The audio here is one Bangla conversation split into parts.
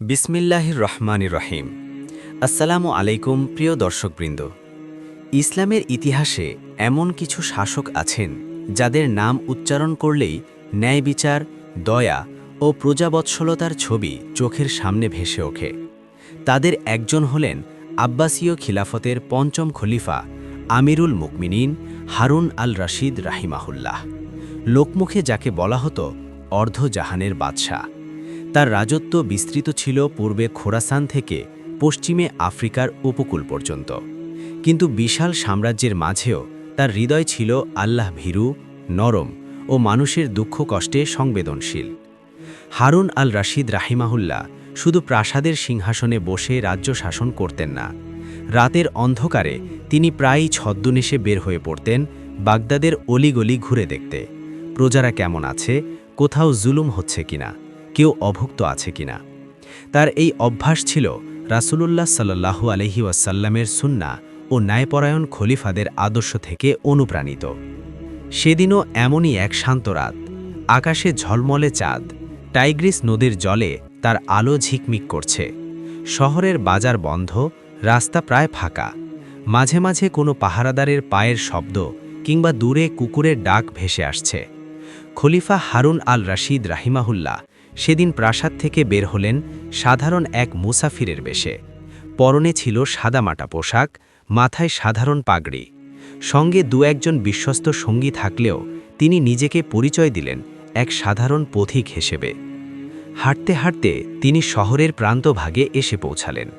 বিসমিল্লাহির রহমানির রহিম। আসসালামু আলাইকুম প্রিয় দর্শকবৃন্দ। ইসলামের ইতিহাসে এমন কিছু শাসক আছেন যাদের নাম উচ্চারণ করলেই ন্যায় বিচার, দয়া ও প্রজাবৎসলতার ছবি চোখের সামনে ভেসে ওঠে। তাদের একজন হলেন আব্বাসীয় খিলাফতের পঞ্চম খলিফা আমিরুল মুকমিনিন হারুন আল রশিদ রাহিমাহুল্লাহ। লোকমুখে যাকে বলা হতো অর্ধজাহানের বাদশাহ। তার রাজত্ব বিস্তৃত ছিল পূর্বে খোরাসান থেকে পশ্চিমে আফ্রিকার উপকূল পর্যন্ত। কিন্তু বিশাল সাম্রাজ্যের মাঝেও তার হৃদয় ছিল আল্লাহ ভীরু, নরম ও মানুষের দুঃখ কষ্টে সংবেদনশীল। হারুন আল রশিদ রাহিমাহুল্লাহ শুধু প্রাসাদের সিংহাসনে বসে রাজ্য শাসন করতেন না। রাতের অন্ধকারে তিনি প্রায়ই ছদ্মবেশে বের হয়ে পড়তেন বাগদাদের অলিগলি ঘুরে দেখতে, প্রজারা কেমন আছে, কোথাও জুলুম হচ্ছে কিনা, কেউ অভুক্ত আছে কিনা। তার এই অভ্যাস ছিল রাসূলুল্লাহ সাল্লাল্লাহু আলাইহি ওয়াসাল্লামের সুন্নাহ ও ন্যায়পরায়ণ খলিফাদের আদর্শ থেকে অনুপ্রাণিত। সেদিনও এমনই এক শান্ত রাত, আকাশে ঝলমলে চাঁদ, টাইগ্রিস নদীর জলে তার আলো ঝিকমিক করছে। শহরের বাজার বন্ধ, রাস্তা প্রায় ফাঁকা। মাঝে মাঝে কোনো পাহারাদারের পায়ের শব্দ কিংবা দূরে কুকুরের ডাক ভেসে আসছে। খলিফা হারুন আল রশিদ রাহিমাহুল্লাহ সেদিন প্রাসাদ থেকে বের হলেন সাধারণ এক মুসাফিরের বেশে। পরনে ছিল সাদামাটা পোশাক, মাথায় সাধারণ পাগড়ি। সঙ্গে দু-একজন বিশ্বস্ত সঙ্গী থাকলেও তিনি নিজেকে পরিচয় দিলেন এক সাধারণ পথিক হিসেবে। হাঁটতে হাঁটতে তিনি শহরের প্রান্তভাগে এসে পৌঁছালেন।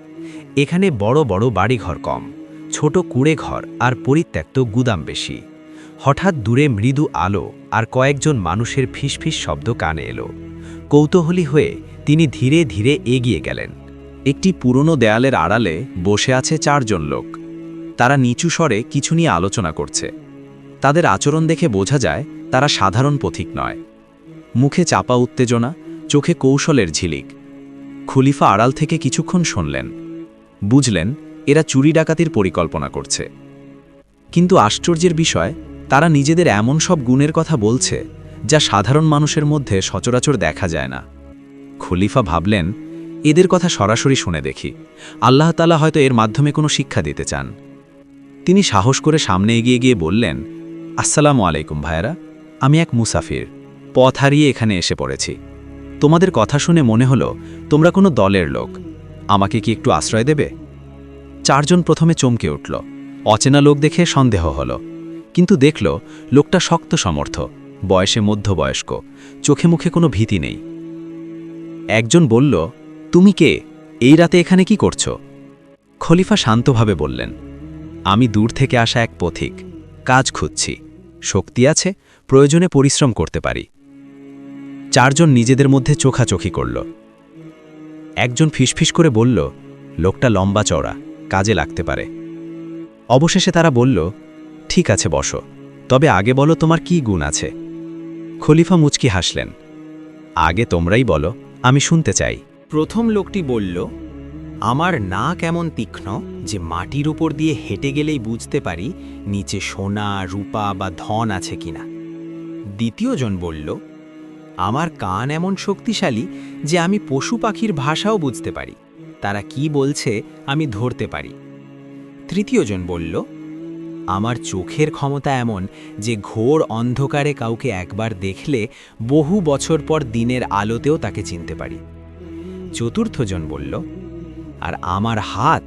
এখানে বড় বড় বাড়িঘর কম, ছোট কুঁড়ে ঘর আর পরিত্যক্ত গুদাম বেশি। হঠাৎ দূরে মৃদু আলো আর কয়েকজন মানুষের ফিসফিস শব্দ কানে এলো। কৌতূহলী হয়ে তিনি ধীরে ধীরে এগিয়ে গেলেন। একটি পুরনো দেয়ালের আড়ালে বসে আছে চারজন লোক। তারা নিচু স্বরে কিছু নিয়ে আলোচনা করছে। তাদের আচরণ দেখে বোঝা যায় তারা সাধারণ পথিক নয়। মুখে চাপা উত্তেজনা, চোখে কৌশলের ঝিলিক। খলিফা আড়াল থেকে কিছুক্ষণ শুনলেন, বুঝলেন এরা চুরি ডাকাতির পরিকল্পনা করছে। কিন্তু আশ্চর্যের বিষয়, তারা নিজেদের এমন সব গুণের কথা বলছে যা সাধারণ মানুষের মধ্যে সচরাচর দেখা যায় না। খলিফা ভাবলেন, এদের কথা সরাসরি শুনে দেখি, আল্লাহ তাআলা হয়তো এর মাধ্যমে কোনো শিক্ষা দিতে চান। তিনি সাহস করে সামনে এগিয়ে গিয়ে বললেন, আসসালামু আলাইকুম ভাইয়েরা, আমি এক মুসাফির, পথ হারিয়ে এখানে এসে পড়েছি। তোমাদের কথা শুনে মনে হলো তোমরা কোনো দলের লোক। আমাকে কি একটু আশ্রয় দেবে? চারজন প্রথমে চমকে উঠল। অচেনা লোক দেখে সন্দেহ হলো, কিন্তু দেখল লোকটা শক্ত সমর্থ, বয়সে মধ্যবয়স্ক, চোখে মুখে কোনো ভীতি নেই। একজন বলল, তুমি কে? এই রাতে এখানে কি করছো? খলিফা শান্তভাবে বললেন, আমি দূর থেকে আসা এক পথিক, কাজ খুঁজছি, শক্তি আছে, প্রয়োজনে পরিশ্রম করতে পারি। চারজন নিজেদের মধ্যে চোখাচোখি করল। একজন ফিসফিস করে বলল, লোকটা লম্বা চওড়া, কাজে লাগতে পারে। অবশেষে তারা বলল, ঠিক আছে বসো, তবে আগে বলো তোমার কি গুণ আছে। খলিফা মুচকি হাসলেন, আগে তোমরাই বলো, আমি শুনতে চাই। প্রথম লোকটি বলল, আমার নাক এমন তীক্ষ্ণ যে মাটির উপর দিয়ে হেঁটে গেলেই বুঝতে পারি নিচে সোনা, রূপা বা ধন আছে কিনা। দ্বিতীয়জন বলল, আমার কান এমন শক্তিশালী যে আমি পশু পাখির ভাষাও বুঝতে পারি, তারা কি বলছে আমি ধরতে পারি। তৃতীয়জন বলল, আমার চোখের ক্ষমতা এমন যে ঘোর অন্ধকারে কাউকে একবার দেখলে বহু বছর পর দিনের আলোতেও তাকে চিনতে পারি। চতুর্থজন বলল, আর আমার হাত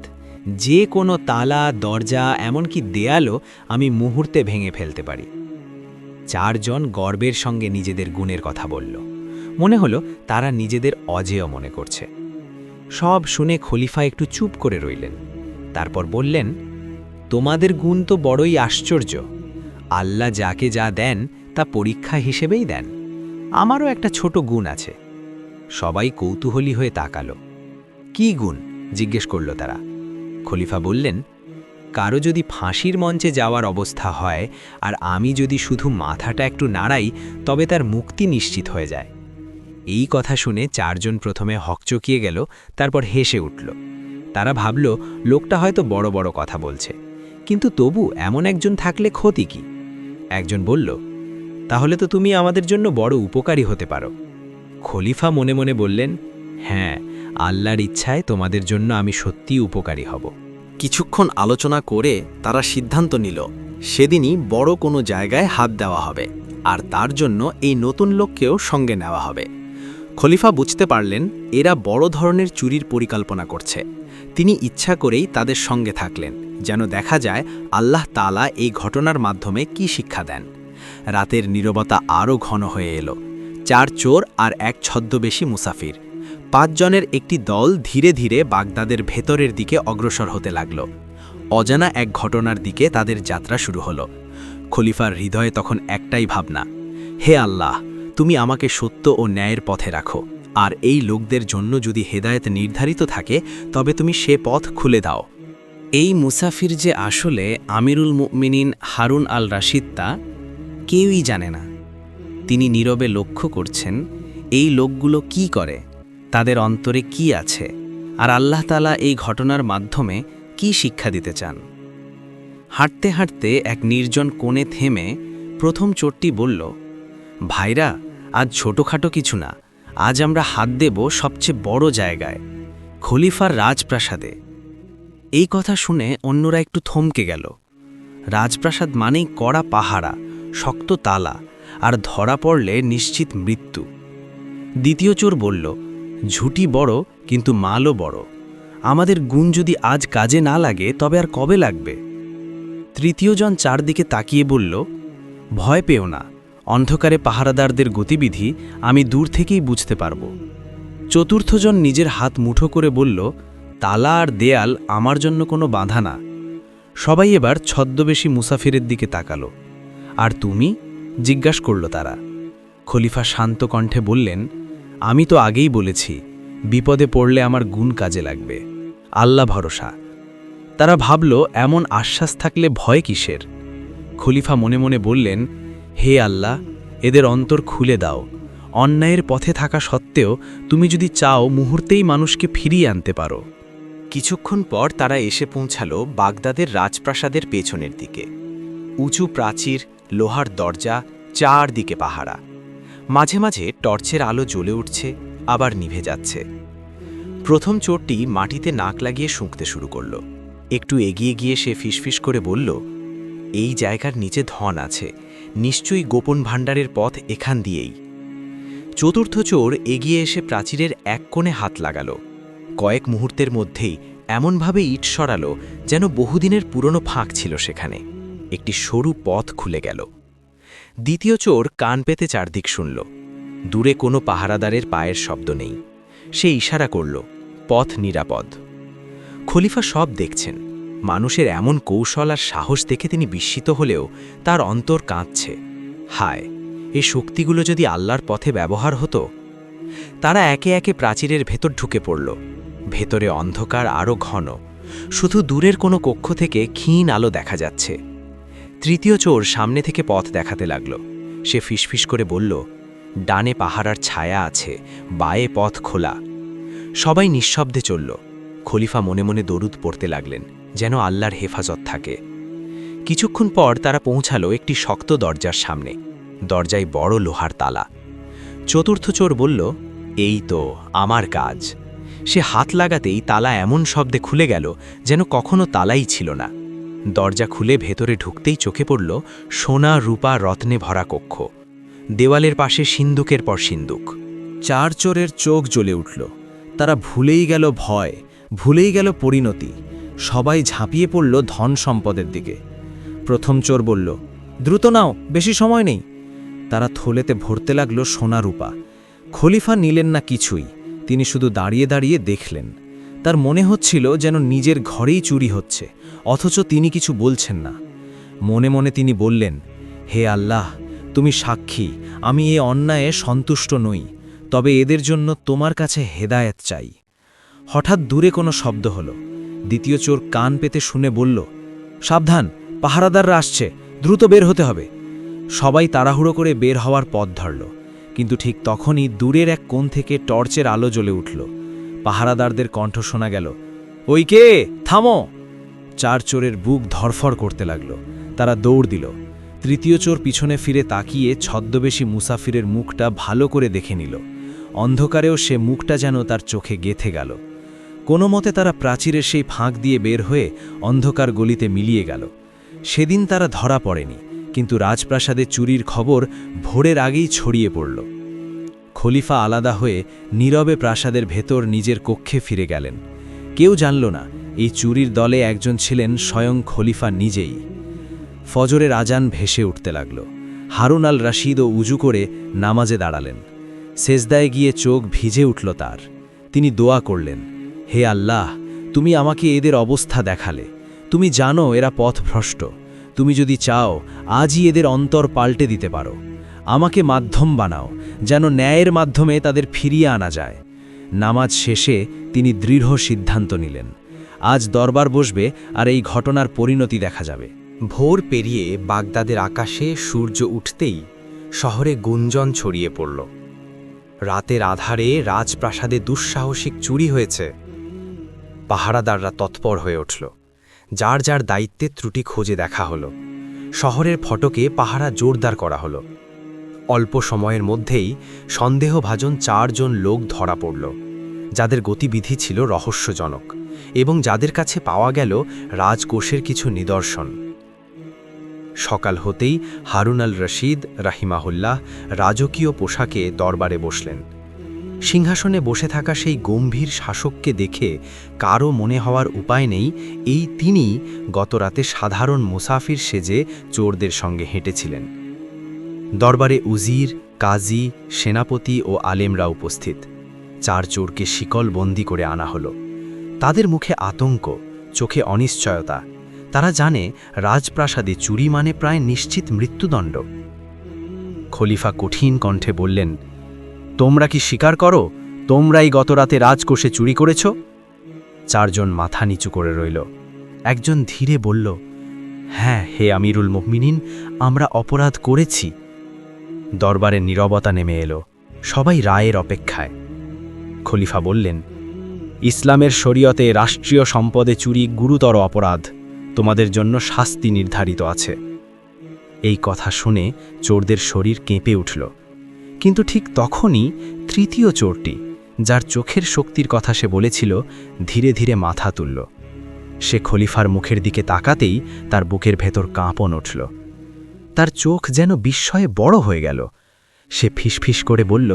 যে কোনো তালা, দরজা, এমনকি দেয়ালও আমি মুহূর্তে ভেঙে ফেলতে পারি। চারজন গর্বের সঙ্গে নিজেদের গুণের কথা বলল। মনে হলো তারা নিজেদের অজেয় মনে করছে। সব শুনে খলিফা একটু চুপ করে রইলেন। তারপর বললেন, তোমাদের গুণ তো বড়ই আশ্চর্য। আল্লাহ যাকে যা দেন তা পরীক্ষা হিসেবেই দেন। আমারও একটা ছোট গুণ আছে। সবাই কৌতূহলী হয়ে তাকালো। কি গুণ? জিজ্ঞেস করল তারা। খলিফা বললেন, কারো যদি ফাঁসির মঞ্চে যাওয়ার অবস্থা হয় আর আমি যদি শুধু মাথাটা একটু নাড়াই, তবে তার মুক্তি নিশ্চিত হয়ে যায়। এই কথা শুনে চারজন প্রথমে হকচকিয়ে গেল, তারপর হেসে উঠল। তারা ভাবল লোকটা হয়তো বড় বড় কথা বলছে, কিন্তু তবু এমন একজন থাকলে ক্ষতি কি? একজন বলল, তাহলে তো তুমি আমাদের জন্য বড় উপকারী হতে পারো। খলিফা মনে মনে বললেন, হ্যাঁ, আল্লাহর ইচ্ছায় তোমাদের জন্য আমি সত্যিই উপকারী হব। কিছুক্ষণ আলোচনা করে তারা সিদ্ধান্ত নিল সেদিনই বড় কোনো জায়গায় হাত দেওয়া হবে, আর তার জন্য এই নতুন লোককেও সঙ্গে নেওয়া হবে। খলিফা বুঝতে পারলেন এরা বড় ধরনের চুরির পরিকল্পনা করছে। তিনি ইচ্ছা করেই তাদের সঙ্গে থাকলেন, যেন দেখা যায় আল্লাহ তাআলা এই ঘটনার মাধ্যমে কি শিক্ষা দেন। রাতের নীরবতা আরও ঘন হয়ে এলো। 4 চোর আর এক ছদ্মবেশী মুসাফির, 5 জনের একটি দল ধীরে ধীরে বাগদাদের ভেতরের দিকে অগ্রসর হতে লাগল। অজানা এক ঘটনার দিকে তাদের যাত্রা শুরু হলো। খলিফার হৃদয়ে তখন একটাই ভাবনা, হে আল্লাহ, তুমি আমাকে সত্য ও ন্যায়ের পথে রাখো, আর এই লোকদের জন্য যদি হেদায়েত নির্ধারিত থাকে তবে তুমি সে পথ খুলে দাও। এই মুসাফির যে আসলে আমিরুল মুমিনিন হারুন আল রাশিদ তা কেউই জানে না। তিনি নীরবে লক্ষ্য করছেন এই লোকগুলো কি করে, তাদের অন্তরে কি আছে, আর আল্লাহ তাআলা এই ঘটনার মাধ্যমে কি শিক্ষা দিতে চান। হাঁটতে হাঁটতে এক নির্জন কোণে থেমে প্রথম চোরটি বলল, ভাইরা, আজ ছোটখাটো কিছু না, আজ আমরা হাত দেব সবচেয়ে বড় জায়গায়, খলিফার রাজপ্রাসাদে। এই কথা শুনে অন্যরা একটু থমকে গেল। রাজপ্রাসাদ মানেই কড়া পাহারা, শক্ত তালা, আর ধরা পড়লে নিশ্চিত মৃত্যু। দ্বিতীয় চোর বলল, ঝুঁটি বড় কিন্তু মালও বড়, আমাদের গুণ যদি আজ কাজে না লাগে তবে আর কবে লাগবে। তৃতীয়জন চারদিকে তাকিয়ে বলল, ভয় পেও না, অন্ধকারে পাহারাদারদের গতিবিধি আমি দূর থেকেই বুঝতে পারব। চতুর্থজন নিজের হাত মুঠো করে বলল, তালা আর দেয়াল আমার জন্য কোনো বাধা না। সবাই এবার ছদ্মবেশী মুসাফিরের দিকে তাকালো। আর তুমি? জিজ্ঞাসা করল তারা। খলিফা শান্ত কণ্ঠে বললেন, আমি তো আগেই বলেছি, বিপদে পড়লে আমার গুণ কাজে লাগবে, আল্লাহ ভরসা। তারা ভাবল এমন আশ্বাস থাকলে ভয় কিসের। খলিফা মনে মনে বললেন, হে আল্লাহ, এদের অন্তর খুলে দাও। অন্যায়ের পথে থাকা সত্ত্বেও তুমি যদি চাও মুহূর্তেই মানুষকে ফিরিয়ে আনতে পারো। কিছুক্ষণ পর তারা এসে পৌঁছালো বাগদাদের রাজপ্রাসাদের পেছনের দিকে। উঁচু প্রাচীর, লোহার দরজা, চারদিকে পাহারা। মাঝে মাঝে টর্চের আলো জ্বলে উঠছে, আবার নিভে যাচ্ছে। প্রথম চোরটি মাটিতে নাক লাগিয়ে শুঁকতে শুরু করল। একটু এগিয়ে গিয়ে সে ফিসফিস করে বলল, এই জায়গার নিচে ধন আছে, নিশ্চয়ই গোপন ভাণ্ডারের পথ এখান দিয়েই। চতুর্থ চোর এগিয়ে এসে প্রাচীরের এক কোণে হাত লাগাল। কয়েক মুহূর্তের মধ্যেই এমনভাবে ইট সরালো যেন বহুদিনের পুরনো ফাঁক ছিল সেখানে। একটি সরু পথ খুলে গেল। দ্বিতীয় চোর কান পেতে চারদিক শুনল। দূরে কোনো পাহারাদারের পায়ের শব্দ নেই। সে ইশারা করল, পথ নিরাপদ। খলিফা সব দেখছেন। মানুষের এমন কৌশল আর সাহস দেখে তিনি বিস্মিত হলেও তার অন্তর কাঁদছে। হায়, এই শক্তিগুলো যদি আল্লাহর পথে ব্যবহার হতো। তারা একে একে প্রাচীরের ভেতর ঢুকে পড়ল। ভেতরে অন্ধকার আরও ঘন, শুধু দূরের কোনো কক্ষ থেকে ক্ষীণ আলো দেখা যাচ্ছে। তৃতীয় চোর সামনে থেকে পথ দেখাতে লাগল। সে ফিসফিস করে বলল, ডানে পাহারার ছায়া আছে, বায়ে পথ খোলা। সবাই নিঃশব্দে চলল। খলিফা মনে মনে দরুদ পড়তে লাগলেন, যেন আল্লাহর হেফাজত থাকে। কিছুক্ষণ পর তারা পৌঁছালো একটি শক্ত দরজার সামনে। দরজায় বড় লোহার তালা। চতুর্থ চোর বলল, এই তো আমার কাজ। সে হাত লাগাতেই তালা এমন শব্দে খুলে গেল যেন কখনো তালাই ছিল না। দরজা খুলে ভেতরে ঢুকতেই চোখে পড়ল সোনা, রূপা, রত্নে ভরা কক্ষ। দেওয়ালের পাশে সিন্দুকের পর সিন্দুক। 4 চোরের চোখ জ্বলে উঠল। তারা ভুলেই গেল ভয়, ভুলেই গেল পরিণতি। সবাই ঝাঁপিয়ে পড়ল ধন সম্পদের দিকে। প্রথম চোর বলল, দ্রুত নাও, বেশি সময় নেই। তারা থলেতে ভরতে লাগল সোনা, রূপা। খলিফা নিলেন না কিছুই। তিনি শুধু দাঁড়িয়ে দাঁড়িয়ে দেখলেন। তার মনে হচ্ছিল যেন নিজের ঘরেই চুরি হচ্ছে, অথচ তিনি কিছু বলছেন না। মনে মনে তিনি বললেন, হে আল্লাহ, তুমি সাক্ষী, আমি এ অন্যায়ে সন্তুষ্ট নই, তবে এদের জন্য তোমার কাছে হেদায়েত চাই। হঠাৎ দূরে কোনো শব্দ হলো। দ্বিতীয় চোর কান পেতে শুনে বলল, সাবধান, পাহারাদাররা আসছে, দ্রুত বের হতে হবে। সবাই তাড়াহুড়ো করে বের হওয়ার পথ ধরল। কিন্তু ঠিক তখনই দূরের এক কোণ থেকে টর্চের আলো জ্বলে উঠল। পাহারাদারদের কণ্ঠ শোনা গেল, ওই কে, থামো। 4 চোরের বুক ধরফর করতে লাগল। তারা দৌড় দিল। তৃতীয় চোর পিছনে ফিরে তাকিয়ে ছদ্মবেশী মুসাফিরের মুখটা ভালো করে দেখে নিল। অন্ধকারেও সে মুখটা যেন তার চোখে গেঁথে গেল। কোনো মতে তারা প্রাচীরের সেই ফাঁক দিয়ে বের হয়ে অন্ধকার গলিতে মিলিয়ে গেল। সেদিন তারা ধরা পড়েনি, কিন্তু রাজপ্রাসাদে চুরির খবর ভোরের আগেই ছড়িয়ে পড়ল। খলিফা আলাদা হয়ে নীরবে প্রাসাদের ভেতর নিজের কক্ষে ফিরে গেলেন। কেউ জানল না এই চুরির দলে একজন ছিলেন স্বয়ং খলিফা নিজেই। ফজরের আজান ভেসে উঠতে লাগল। হারুন আল রশিদও উজু করে নামাজে দাঁড়ালেন। সেজদায় গিয়ে চোখ ভিজে উঠল তার। তিনি দোয়া করলেন, হে আল্লাহ, তুমি আমাকে এদের অবস্থা দেখালে। তুমি জানো এরা পথভ্রষ্ট। তুমি যদি চাও আজই এদের অন্তর পাল্টে দিতে পারো। আমাকে মাধ্যম বানাও, যেন ন্যায়ের মাধ্যমে তাদের ফিরিয়ে আনা যায়। নামাজ শেষে তিনি দৃঢ় সিদ্ধান্ত নিলেন, আজ দরবার বসবে আর এই ঘটনার পরিণতি দেখা যাবে। ভোর পেরিয়ে বাগদাদের আকাশে সূর্য উঠতেই শহরে গুঞ্জন ছড়িয়ে পড়ল। রাতের আধারে রাজপ্রাসাদে দুঃসাহসিক চুরি হয়েছে। পাহারাদাররা তৎপর হয়ে উঠল। যার যার দায়িত্বে ত্রুটি খোঁজে দেখা হলো। শহরের ফটকে পাহারা জোরদার করা হলো। অল্প সময়ের মধ্যেই সন্দেহভাজন 4 জন লোক ধরা পড়ল, যাদের গতিবিধি ছিল রহস্যজনক এবং যাদের কাছে পাওয়া গেল রাজকোষের কিছু নিদর্শন। সকাল হতেই হারুন আল রশিদ রাহিমাহুল্লাহ রাজকীয় পোশাকে দরবারে বসলেন। সিংহাসনে বসে থাকা সেই গম্ভীর শাসককে দেখে কারও মনে হওয়ার উপায় নেই এই তিনি গতরাতে সাধারণ মুসাফির সেজে চোরদের সঙ্গে হেঁটেছিলেন। দরবারে উজির, কাজী, সেনাপতি ও আলেমরা উপস্থিত। 4 চোরকে শিকলবন্দি করে আনা হলো। তাদের মুখে আতঙ্ক, চোখে অনিশ্চয়তা। তারা জানে রাজপ্রাসাদে চুরি মানে প্রায় নিশ্চিত মৃত্যুদণ্ড। খলিফা কঠিন কণ্ঠে বললেন, তোমরা কি স্বীকার করো তোমরাই গতরাতে রাজকোষে চুরি করেছ? 4 জন মাথা নিচু করে রইল। একজন ধীরে বলল, হ্যাঁ হে আমিরুল মুমিনিন, আমরা অপরাধ করেছি। দরবারে নীরবতা নেমে এলো, সবাই রায়ের অপেক্ষায়। খলিফা বললেন, ইসলামের শরীয়তে রাষ্ট্রীয় সম্পদে চুরি গুরুতর অপরাধ। তোমাদের জন্য শাস্তি নির্ধারিত আছে। এই কথা শুনে চোরদের শরীর কেঁপে উঠল। কিন্তু ঠিক তখনই তৃতীয় চোরটি, যার চোখের শক্তির কথা সে বলেছিল, ধীরে ধীরে মাথা তুলল। সে খলিফার মুখের দিকে তাকাতেই তার বুকের ভেতর কাঁপন উঠল। তার চোখ যেন বিস্ময়ে বড় হয়ে গেল। সে ফিসফিস করে বলল,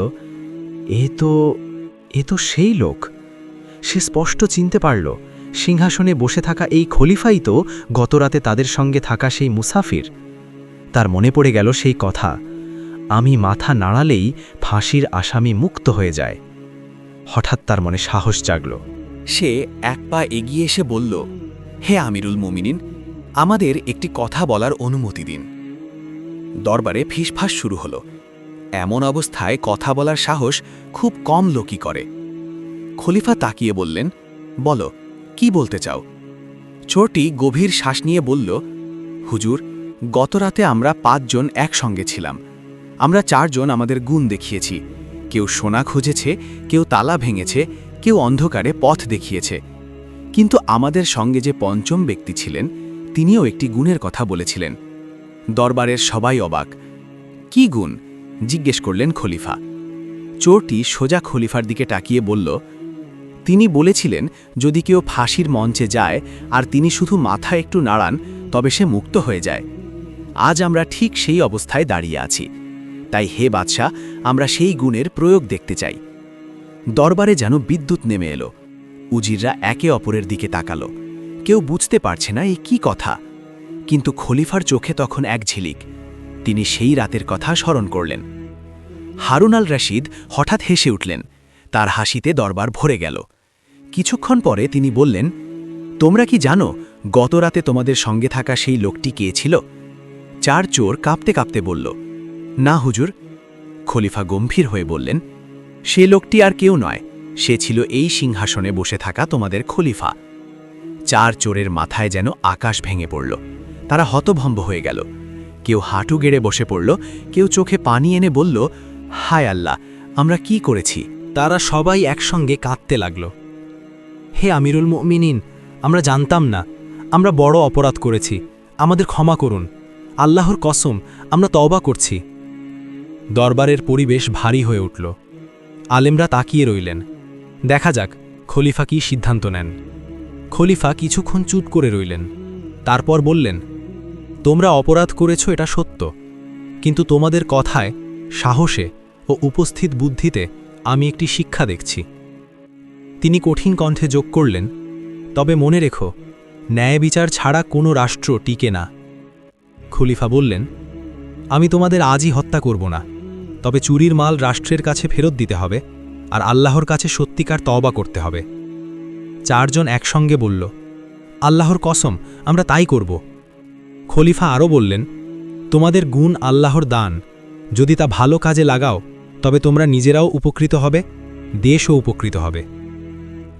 এ তো সেই লোক। সে স্পষ্ট চিনতে পারল, সিংহাসনে বসে থাকা এই খলিফাই তো গতরাতে তাদের সঙ্গে থাকা সেই মুসাফির। তার মনে পড়ে গেল সেই কথা, আমি মাথা নাড়ালেই ফাঁসির আসামি মুক্ত হয়ে যায়। হঠাৎ তার মনে সাহস জাগল। সে 1 পা এগিয়ে এসে বলল, হে আমিরুল মুমিনিন, আমাদের একটি কথা বলার অনুমতি দিন। দরবারে ফিসফাস শুরু হলো। এমন অবস্থায় কথা বলার সাহস খুব কম লোকই করে। খলিফা তাকিয়ে বললেন, বলো, কি বলতে চাও? চোরটি গভীর শ্বাস নিয়ে বলল, হুজুর, গতরাতে আমরা 5 জন একসঙ্গে ছিলাম। আমরা 4 জন আমাদের গুণ দেখিয়েছি। কেউ সোনা খুঁজেছে, কেউ তালা ভেঙেছে, কেউ অন্ধকারে পথ দেখিয়েছে। কিন্তু আমাদের সঙ্গে যে 5ম ব্যক্তি ছিলেন, তিনিও একটি গুণের কথা বলেছিলেন। দরবারের সবাই অবাক। কি গুণ? জিজ্ঞেস করলেন খলিফা। চোরটি সোজা খলিফার দিকে তাকিয়ে বলল, তিনি বলেছিলেন যদি কেউ ফাঁসির মঞ্চে যায় আর তিনি শুধু মাথা একটু নাড়ান, তবে সে মুক্ত হয়ে যায়। আজ আমরা ঠিক সেই অবস্থায় দাঁড়িয়ে আছি। তাই হে বাদশাহ, আমরা সেই গুণের প্রয়োগ দেখতে চাই। দরবারে যেন বিদ্যুৎ নেমে এলো। উজিররা একে অপরের দিকে তাকালো। কেউ বুঝতে পারছে না এই কি কথা। কিন্তু খলিফার চোখে তখন এক ঝিলিক। তিনি সেই রাতের কথা স্মরণ করলেন। হারুন আল রশিদ হঠাৎ হেসে উঠলেন। তার হাসিতে দরবার ভরে গেল। কিছুক্ষণ পরে তিনি বললেন, তোমরা কি জানো গতরাতে তোমাদের সঙ্গে থাকা সেই লোকটি কে ছিল? 4 চোর কাঁপতে কাঁপতে বলল, না হুজুর। খলিফা গম্ভীর হয়ে বললেন, সে লোকটি আর কেউ নয়, সে ছিল এই সিংহাসনে বসে থাকা তোমাদের খলিফা। 4 চোরের মাথায় যেন আকাশ ভেঙে পড়ল। তারা হতভম্ব হয়ে গেল। কেউ হাঁটু গেড়ে বসে পড়ল, কেউ চোখে পানি এনে বলল, হায় আল্লাহ, আমরা কি করেছি? তারা সবাই একসঙ্গে কাঁদতে লাগল। হে আমিরুল মুমিনিন, আমরা জানতাম না, আমরা বড় অপরাধ করেছি, আমাদের ক্ষমা করুন। আল্লাহর কসম, আমরা তওবা করছি। দরবারের পরিবেশ ভারী হয়ে উঠল। আলেমরা তাকিয়ে রইলেন। দেখা যাক খলিফা কি সিদ্ধান্ত নেন। খলিফা কিছুক্ষণ চুপ করে রইলেন, তারপর বললেন, তোমরা অপরাধ করেছ এটা সত্য, কিন্তু তোমাদের কথায়, সাহসে ও উপস্থিত বুদ্ধিতে আমি একটি শিক্ষা দেখছি। তিনি কঠিন কণ্ঠে যোগ করলেন, তবে মনে রেখো, ন্যায় বিচার ছাড়া কোনো রাষ্ট্র টিকে না। খলিফা বললেন, আমি তোমাদের আজই হত্যা করব না, তবে চুরির মাল রাষ্ট্রের কাছে ফেরত দিতে হবে আর আল্লাহর কাছে সত্যিকার তওবা করতে হবে। চারজন একসঙ্গে বলল, আল্লাহর কসম, আমরা তাই করব। খলিফা আরও বললেন, তোমাদের গুণ আল্লাহর দান, যদি তা ভালো কাজে লাগাও তবে তোমরা নিজেরাও উপকৃত হবে, দেশও উপকৃত হবে।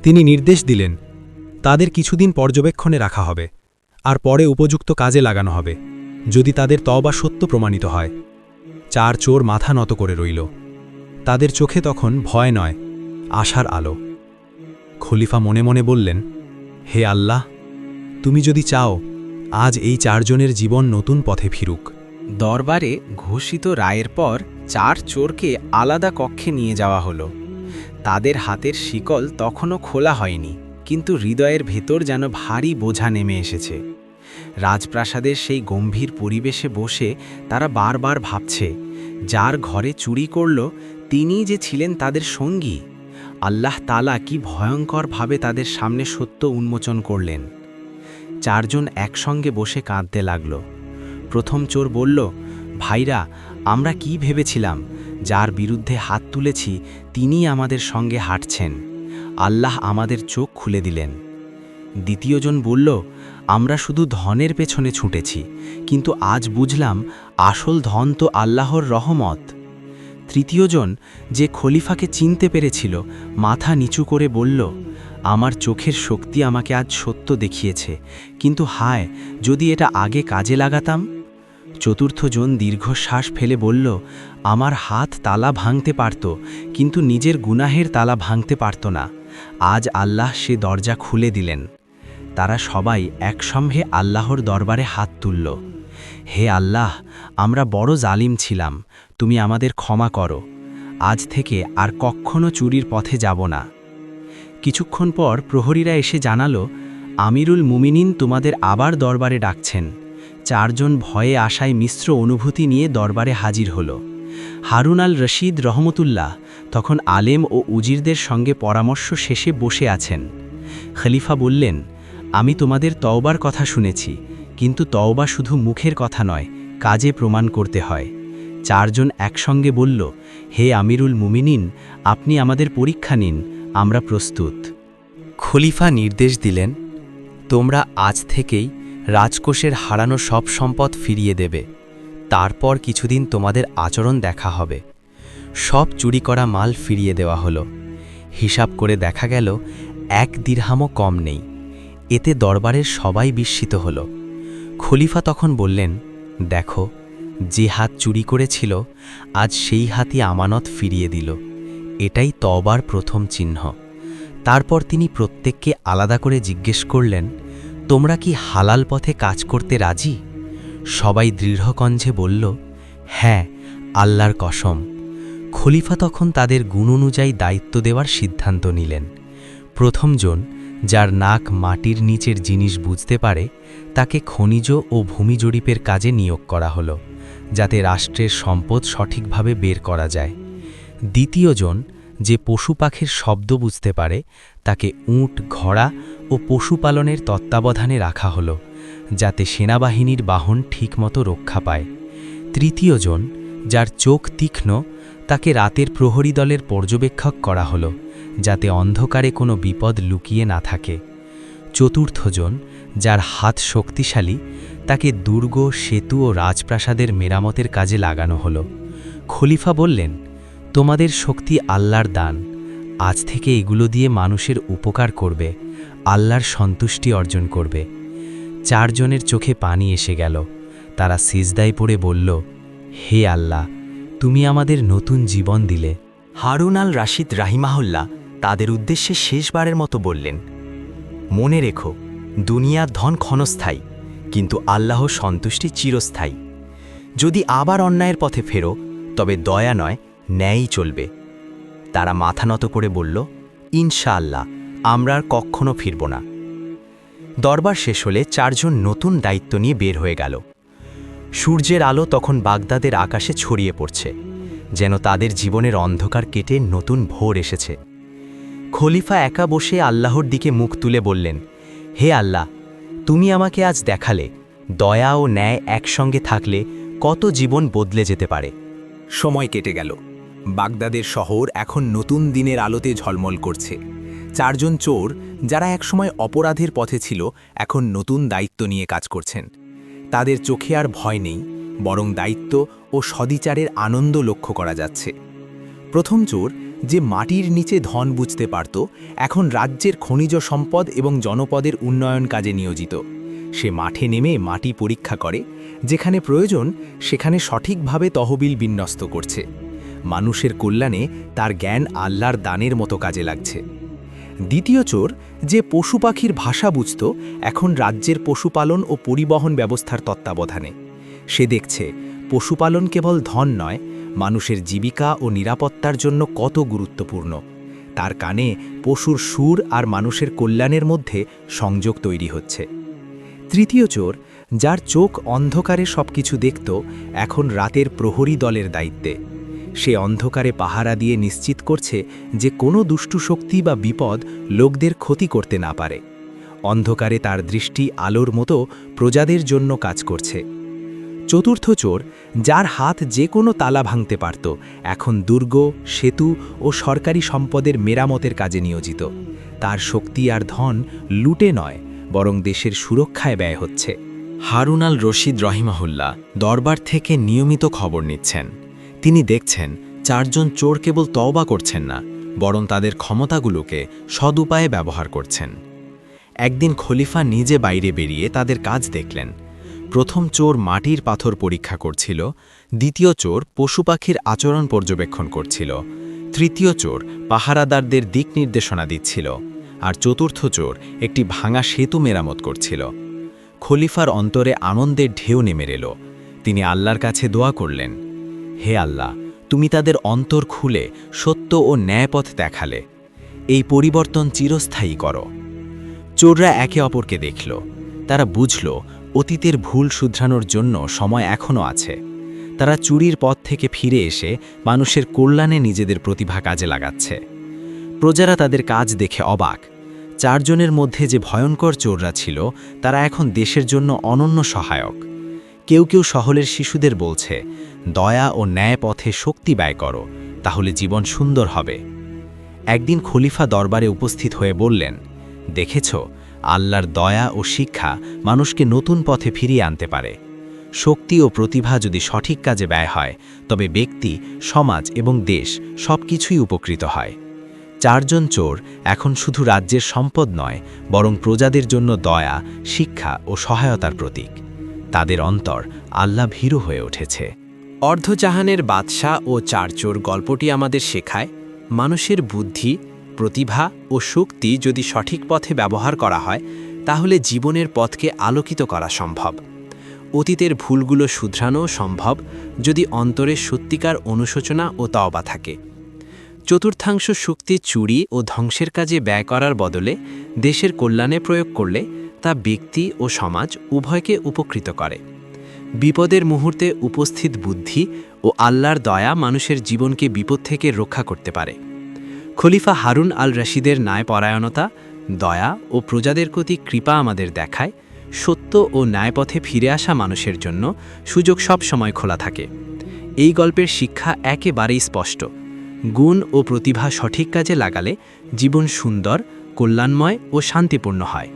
তিনি নির্দেশ দিলেন, তাদের কিছুদিন পর্যবেক্ষণে রাখা হবে আর পরে উপযুক্ত কাজে লাগানো হবে, যদি তাদের তওবা সত্য প্রমাণিত হয়। চার চোর মাথা নত করে রইল। তাদের চোখে তখন ভয় নয়, আশার আলো। খলিফা মনে মনে বললেন, হে আল্লাহ, তুমি যদি চাও আজ এই চারজনের জীবন নতুন পথে ফিরুক। দরবারে ঘোষিত রায়ের পর চার চোরকে আলাদা কক্ষে নিয়ে যাওয়া হলো। তাদের হাতের শিকল তখনও খোলা হয়নি, কিন্তু হৃদয়ের ভেতর যেন ভারী বোঝা নেমে এসেছে। রাজপ্রাসাদের সেই গম্ভীর পরিবেশে বসে তারা বারবার ভাবছে, যার ঘরে চুরি করল তিনিই যে ছিলেন তাদের সঙ্গী। আল্লাহ তাআলা কি ভয়ঙ্করভাবে তাদের সামনে সত্য উন্মোচন করলেন। চারজন একসঙ্গে বসে কাঁদতে লাগল। প্রথম চোর বলল, ভাইরা, আমরা কি ভেবেছিলাম, যার বিরুদ্ধে হাত তুলেছি তিনিই আমাদের সঙ্গে হাঁটছেন। আল্লাহ আমাদের চোখ খুলে দিলেন। দ্বিতীয়জন বলল, আমরা শুধু ধনের পেছনে ছুটেছি, কিন্তু আজ বুঝলাম আসল ধন তো আল্লাহর রহমত। তৃতীয়জন, যে খলিফাকে চিনতে পেরেছিল, মাথা নিচু করে বলল, আমার চোখের শক্তি আমাকে আজ সত্য দেখিয়েছে, কিন্তু হায়, যদি এটা আগে কাজে লাগাতাম। চতুর্থজন দীর্ঘশ্বাস ফেলে বলল, আমার হাত তালা ভাঙতে পারত, কিন্তু নিজের গুনাহের তালা ভাঙতে পারত না। আজ আল্লাহ সে দরজা খুলে দিলেন। তারা সবাই একসঙ্গে আল্লাহর দরবারে হাত তুলল। হে আল্লাহ, আমরা বড় জালিম ছিলাম, তুমি আমাদের ক্ষমা করো। আজ থেকে আর কখনো চুরির পথে যাব না। কিছুক্ষণ পর প্রহরীরা এসে জানালো, আমিরুল মুমিনিন তোমাদের আবার দরবারে ডাকছেন। চারজন ভয়ে আশায় মিশ্র অনুভূতি নিয়ে দরবারে হাজির হল। হারুন আল রশিদ রহমতুল্লাহ তখন আলেম ও উজিরদের সঙ্গে পরামর্শ শেষে বসে আছেন। খলিফা বললেন, আমি তোমাদের তওবার কথা শুনেছি, কিন্তু তওবা শুধু মুখের কথা নয়, কাজে প্রমাণ করতে হয়। চারজন একসঙ্গে বলল, হে আমিরুল মুমিনিন, আপনি আমাদের পরীক্ষা নিন, আমরা প্রস্তুত। খলিফা নির্দেশ দিলেন, তোমরা আজ থেকেই রাজকোষের হারানো সব সম্পদ ফিরিয়ে দেবে। তারপর কিছুদিন তোমাদের আচরণ দেখা হবে। সব চুরি করা মাল ফিরিয়ে দেওয়া হলো। হিসাব করে দেখা গেল 1 দিরহামও কম নেই। এতে দরবারের সবাই বিস্মিত হল। খলিফা তখন বললেন, দেখো, যে হাত চুরি করেছিল আজ সেই হাতই আমানত ফিরিয়ে দিল। এটাই তওবার প্রথম চিহ্ন। তারপর তিনি প্রত্যেককে আলাদা করে জিজ্ঞেস করলেন, তোমরা কি হালাল পথে কাজ করতে রাজি? সবাই দৃঢ়কণ্ঠে বলল, হ্যাঁ, আল্লাহর কসম। খলিফা তখন তাদের গুণ অনুযায়ী দায়িত্ব দেওয়ার সিদ্ধান্ত নিলেন। প্রথমজন, যার নাক মাটির নিচের জিনিস বুঝতে পারে, তাকে খনিজ ও ভূমি জরিপের কাজে নিয়োগ করা হলো, যাতে রাষ্ট্রের সম্পদ সঠিকভাবে বের করা যায়। দ্বিতীয়জন, যে পশু পাখির শব্দ বুঝতে পারে, তাকে উট, ঘোড়া ও পশুপালনের তত্ত্বাবধানে রাখা হলো, যাতে সেনাবাহিনীর বাহন ঠিকমতো রক্ষা পায়। তৃতীয়জন, যার চোখ তীক্ষ্ণ, তাকে রাতের প্রহরী দলের পর্যবেক্ষক করা হলো, যাতে অন্ধকারে কোনো বিপদ লুকিয়ে না থাকে। চতুর্থজন, যার হাত শক্তিশালী, তাকে দুর্গ, সেতু ও রাজপ্রাসাদের মেরামতের কাজে লাগানো হলো। খলিফা বললেন, তোমাদের শক্তি আল্লাহর দান। আজ থেকে এগুলো দিয়ে মানুষের উপকার করবে, আল্লাহর সন্তুষ্টি অর্জন করবে। চারজনের চোখে পানি এসে গেল। তারা সিজদায় পড়ে বলল, হে আল্লাহ, তুমি আমাদের নতুন জীবন দিলে। হারুন আল রাশিদ রাহিমাহুল্লাহ তাদের উদ্দেশ্যে শেষবারের মতো বললেন, মনে রেখো, দুনিয়ার ধন ক্ষণস্থায়ী, কিন্তু আল্লাহ সন্তুষ্টি চিরস্থায়ী। যদি আবার অন্যায়ের পথে ফেরো, তবে দয়া নয়, ন্যায়ই চলবে। তারা মাথা নত করে বলল, ইনশাআল্লাহ, আমরা আর কখনো ফিরব না। দরবার শেষ হলে 4 জন নতুন দায়িত্ব নিয়ে বের হয়ে গেল। সূর্যের আলো তখন বাগদাদের আকাশে ছড়িয়ে পড়ছে, যেন তাদের জীবনের অন্ধকার কেটে নতুন ভোর এসেছে। খলিফা একা বসে আল্লাহর দিকে মুখ তুলে বললেন, হে আল্লাহ, তুমি আমাকে আজ দেখালে দয়া ও ন্যায় একসঙ্গে থাকলে কত জীবন বদলে যেতে পারে। সময় কেটে গেল। বাগদাদের শহর এখন নতুন দিনের আলোতে ঝলমল করছে। 4 জন চোর, যারা একসময় অপরাধের পথে ছিল, এখন নতুন দায়িত্ব নিয়ে কাজ করছেন। তাদের চোখে আর ভয় নেই, বরং দায়িত্ব ও সদিচারের আনন্দ লক্ষ্য করা যাচ্ছে। প্রথম চোর, যে মাটির নিচে ধন বুঝতে পারত, এখন রাজ্যের খনিজ সম্পদ এবং জনপদের উন্নয়ন কাজে নিয়োজিত। সে মাঠে নেমে মাটি পরীক্ষা করে, যেখানে প্রয়োজন সেখানে সঠিকভাবে তহবিল বিন্যস্ত করছে। মানুষের কল্যাণে তার জ্ঞান আল্লাহর দানের মতো কাজে লাগছে। দ্বিতীয় চোর, যে পশু পাখির ভাষা বুঝত, এখন রাজ্যের পশুপালন ও পরিবহন ব্যবস্থার তত্ত্বাবধানে। সে দেখছে পশুপালন কেবল ধন নয়, মানুষের জীবিকা ও নিরাপত্তার জন্য কত গুরুত্বপূর্ণ। তার কানে পশুর সুর আর মানুষের কল্যাণের মধ্যে সংযোগ তৈরি হচ্ছে। তৃতীয় চোর, যার চোখ অন্ধকারে সবকিছু দেখত, এখন রাতের প্রহরী দলের দায়িত্বে। সে অন্ধকারে পাহারা দিয়ে নিশ্চিত করছে যে কোনো দুষ্টু শক্তি বা বিপদ লোকদের ক্ষতি করতে না পারে। অন্ধকারে তার দৃষ্টি আলোর মতো প্রজাদের জন্য কাজ করছে। চতুর্থ চোর, যার হাত যে কোনো তালা ভাঙতে পারত, এখন দুর্গ, সেতু ও সরকারি সম্পদের মেরামতের কাজে নিয়োজিত। তার শক্তি আর ধন লুটে নয়, বরং দেশের সুরক্ষায় ব্যয় হচ্ছে। হারুন আল রশিদ রহিমাহুল্লাহ দরবার থেকে নিয়মিত খবর নিচ্ছেন। তিনি দেখছেন 4 জন চোর কেবল তওবা করছেন না, বরং তাদের ক্ষমতাগুলোকে সদুপায়ে ব্যবহার করছেন। একদিন খলিফা নিজে বাইরে বেরিয়ে তাদের কাজ দেখলেন। প্রথম চোর মাটির পাথর পরীক্ষা করছিল, দ্বিতীয় চোর পশু পাখির আচরণ পর্যবেক্ষণ করছিল, তৃতীয় চোর পাহারাদারদের দিক নির্দেশনা দিচ্ছিল, আর চতুর্থ চোর একটি ভাঙা সেতু মেরামত করছিল। খলিফার অন্তরে আনন্দের ঢেউ নেমে এল। তিনি আল্লাহর কাছে দোয়া করলেন, হে আল্লাহ, তুমি তাদের অন্তর খুলে সত্য ও ন্যায়পথ দেখালে। এই পরিবর্তন চিরস্থায়ী করো। চোররা একে অপরকে দেখল। তারা বুঝল অতীতের ভুল শুধরানোর জন্য সময় এখনও আছে। তারা চুরির পথ থেকে ফিরে এসে মানুষের কল্যাণে নিজেদের প্রতিভা কাজে লাগাচ্ছে। প্রজারা তাদের কাজ দেখে অবাক। 4 জনের মধ্যে যে ভয়ঙ্কর চোররা ছিল, তারা এখন দেশের জন্য অনন্য সহায়ক। কেউ কেউ শহরের শিশুদের বলছে, দয়া ও ন্যায় পথে শক্তি ব্যয় করো, তাহলে জীবন সুন্দর হবে। একদিন খলিফা দরবারে উপস্থিত হয়ে বললেন, দেখেছ, আল্লাহর দয়া ও শিক্ষা মানুষকে নতুন পথে ফিরিয়ে আনতে পারে। শক্তি ও প্রতিভা যদি সঠিক কাজে ব্যয় হয়, তবে ব্যক্তি, সমাজ এবং দেশ সবকিছুই উপকৃত হয়। 4 জন চোর এখন শুধু রাজ্যের সম্পদ নয়, বরং প্রজাদের জন্য দয়া, শিক্ষা ও সহায়তার প্রতীক। তাদের অন্তর আল্লাহ ভীরু হয়ে উঠেছে। অর্ধজাহানের বাদশাহ ও 4 চোর গল্পটি আমাদের শেখায়, মানুষের বুদ্ধি, প্রতিভা ও শক্তি যদি সঠিক পথে ব্যবহার করা হয়, তাহলে জীবনের পথকে আলোকিত করা সম্ভব। অতীতের ভুলগুলো শুধরানো সম্ভব যদি অন্তরে সত্যিকার অনুশোচনা ও তওবা থাকে। চতুর্থাংশ শক্তি চুরি ও ধ্বংসের কাজে ব্যয় করার বদলে দেশের কল্যাণে প্রয়োগ করলে তা ব্যক্তি ও সমাজ উভয়কে উপকৃত করে। বিপদের মুহূর্তে উপস্থিত বুদ্ধি ও আল্লাহর দয়া মানুষের জীবনকে বিপদ থেকে রক্ষা করতে পারে। খলিফা হারুন আল রশিদের ন্যায়পরায়ণতা, দয়া ও প্রজাদের প্রতি কৃপা আমাদের দেখায়, সত্য ও ন্যায়পথে ফিরে আসা মানুষের জন্য সুযোগ সব সময় খোলা থাকে। এই গল্পের শিক্ষা একেবারেই স্পষ্ট। গুণ ও প্রতিভা সঠিক কাজে লাগালে জীবন সুন্দর, কল্যাণময় ও শান্তিপূর্ণ হয়।